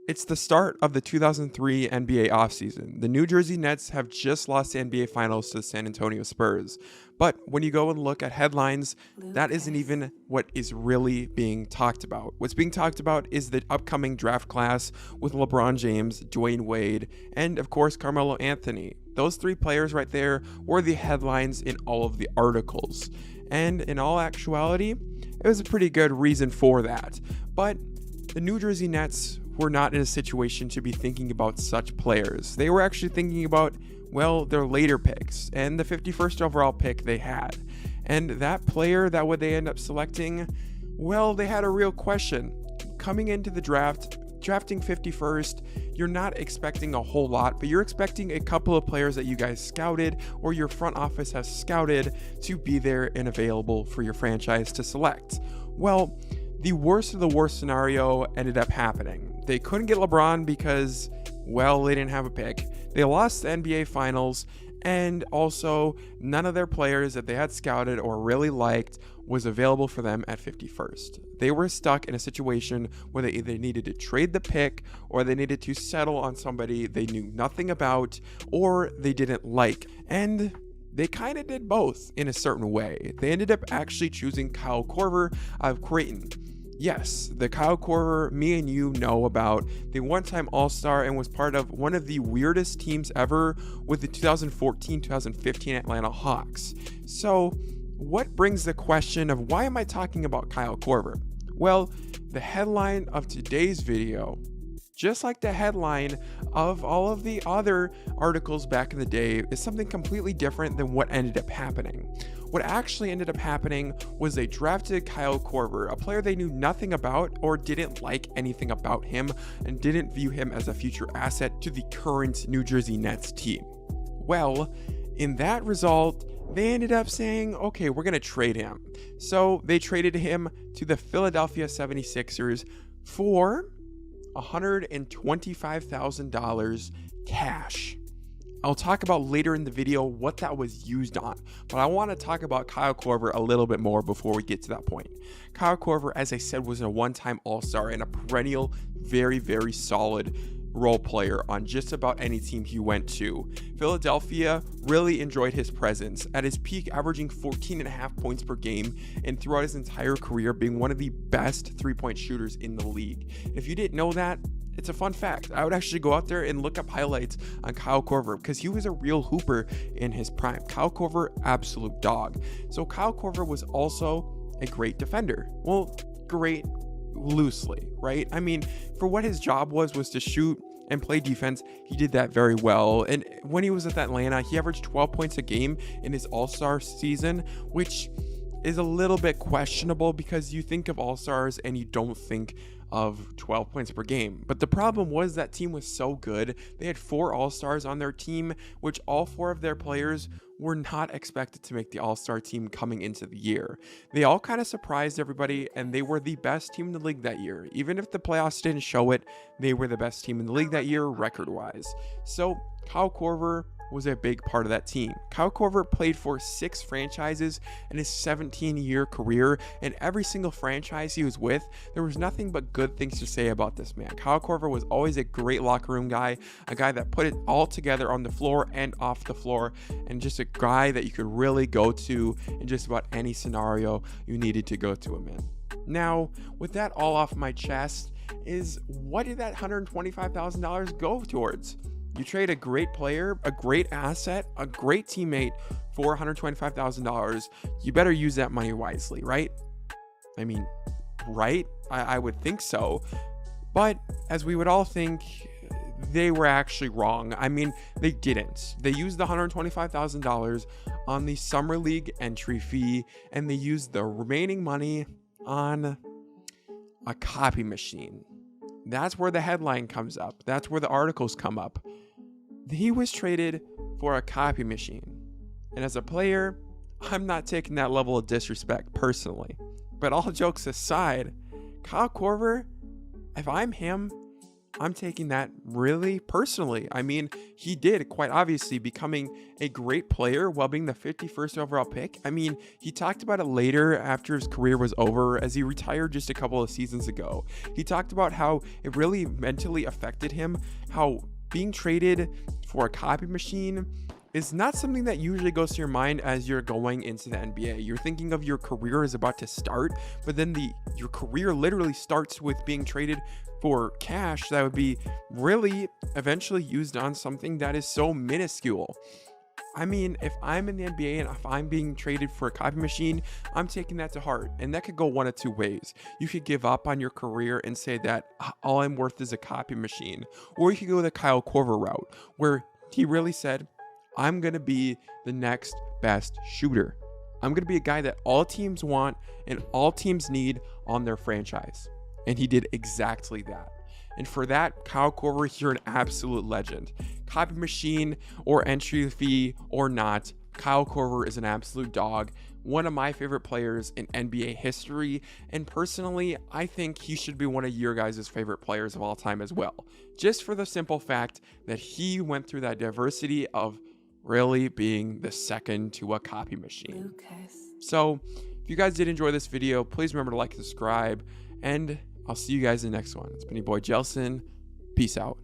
It's the start of the 2003 NBA offseason. The New Jersey Nets have just lost the NBA Finals to the San Antonio Spurs. But when you go and look at headlines, that isn't even what is really being talked about. What's being talked about is the upcoming draft class with LeBron James, Dwayne Wade, and of course Carmelo Anthony. Those three players right there were the headlines in all of the articles. And in all actuality, it was a pretty good reason for that. But the New Jersey Nets were not in a situation to be thinking about such players. They were actually thinking about, well, their later picks and the 51st overall pick they had. And that player that would they end up selecting, well, they had a real question. Coming into the draft, drafting 51st, you're not expecting a whole lot, but you're expecting a couple of players that you guys scouted or your front office has scouted to be there and available for your franchise to select. Well, the worst of the worst scenario ended up happening. They couldn't get LeBron because, well, they didn't have a pick. They lost the NBA Finals, and also none of their players that they had scouted or really liked was available for them at 51st. They were stuck in a situation where they either needed to trade the pick or they needed to settle on somebody they knew nothing about or they didn't like. And they kind of did both in a certain way. They ended up actually choosing Kyle Korver of Creighton. Yes, the Kyle Korver me and you know about, the one-time All-Star and was part of one of the weirdest teams ever with the 2014-2015 Atlanta Hawks. So, what brings the question of why am I talking about Kyle Korver? Well, the headline of today's video, just like the headline of all of the other articles back in the day, is something completely different than what ended up happening. What actually ended up happening was they drafted Kyle Korver, a player they knew nothing about or didn't like anything about him and didn't view him as a future asset to the current New Jersey Nets team. Well, in that result, they ended up saying, okay, we're going to trade him. So they traded him to the Philadelphia 76ers for $125,000 cash. I'll talk about later in the video what that was used on, but I want to talk about Kyle Korver a little bit more before we get to that point. Kyle Korver, as I said, was a one-time All-Star and a perennial, very, very solid role player on just about any team he went to. Philadelphia really enjoyed his presence, at his peak averaging 14.5 points per game and throughout his entire career being one of the best three-point shooters in the league. And if you didn't know that, it's a fun fact. I would actually go out there and look up highlights on Kyle Korver because he was a real hooper in his prime. Kyle Korver, absolute dog. So Kyle Korver was also a great defender. Well, great loosely, right? I mean, for what his job was to shoot and play defense, he did that very well. And when he was at Atlanta, he averaged 12 points a game in his All-Star season, which is a little bit questionable because you think of All-Stars and you don't think of 12 points per game. But the problem was that team was so good. They had 4 All-Stars on their team, which all 4 of their players were not expected to make the All-Star team coming into the year. They all kind of surprised everybody, and they were the best team in the league that year. Even if the playoffs didn't show it, they were the best team in the league that year record-wise. So Kyle Korver was a big part of that team. Kyle Korver played for 6 franchises in his 17-year career, and every single franchise he was with, there was nothing but good things to say about this man. Kyle Korver was always a great locker room guy, a guy that put it all together on the floor and off the floor, and just a guy that you could really go to in just about any scenario you needed to go to him in. Now, with that all off my chest, is what did that $125,000 go towards? You trade a great player, a great asset, a great teammate for $125,000. You better use that money wisely, right? I mean, right? I would think so. But as we would all think, they were actually wrong. I mean, they didn't. They used the $125,000 on the Summer League entry fee, and they used the remaining money on a copy machine. That's where the headline comes up. That's where the articles come up. He was traded for a copy machine. And as a player, I'm not taking that level of disrespect personally. But all jokes aside, Kyle Korver, if I'm him, I'm taking that really personally. I mean, he did quite obviously becoming a great player while being the 51st overall pick. I mean, he talked about it later after his career was over as he retired just a couple of seasons ago. He talked about how it really mentally affected him, how being traded for a copy machine is not something that usually goes to your mind as you're going into the NBA. You're thinking of your career is about to start, but then your career literally starts with being traded for cash that would be really eventually used on something that is so minuscule. I mean, if I'm in the NBA and if I'm being traded for a copy machine, I'm taking that to heart. And that could go one of two ways. You could give up on your career and say that all I'm worth is a copy machine. Or you could go the Kyle Korver route, where he really said, I'm going to be the next best shooter. I'm going to be a guy that all teams want and all teams need on their franchise. And he did exactly that. And for that, Kyle Korver, you're an absolute legend. Copy machine or entry fee or not, Kyle Korver is an absolute dog. One of my favorite players in NBA history. And personally, I think he should be one of your guys' favorite players of all time as well. Just for the simple fact that he went through that diversity of really being the second to a copy machine. So if you guys did enjoy this video, please remember to like and subscribe, and I'll see you guys in the next one. It's been your boy JELSON. Peace out.